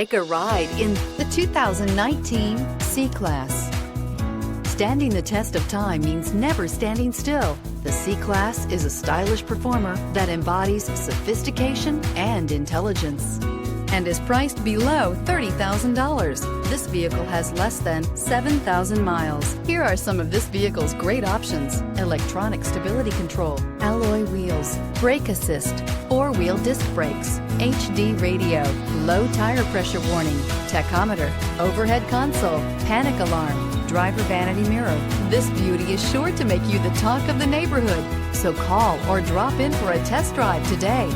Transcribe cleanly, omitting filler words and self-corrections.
Take a ride in the 2019 C-Class. Standing the test of time means never standing still. The C-Class is a stylish performer that embodies sophistication and intelligence and is priced below $30,000. This vehicle has less than 7,000 miles. Here are some of this vehicle's great options: electronic stability control, alloy wheels, brake assist, four-wheel disc brakes, HD radio, low tire pressure warning, tachometer, overhead console, panic alarm, driver vanity mirror. This beauty is sure to make you the talk of the neighborhood. So call or drop in for a test drive today.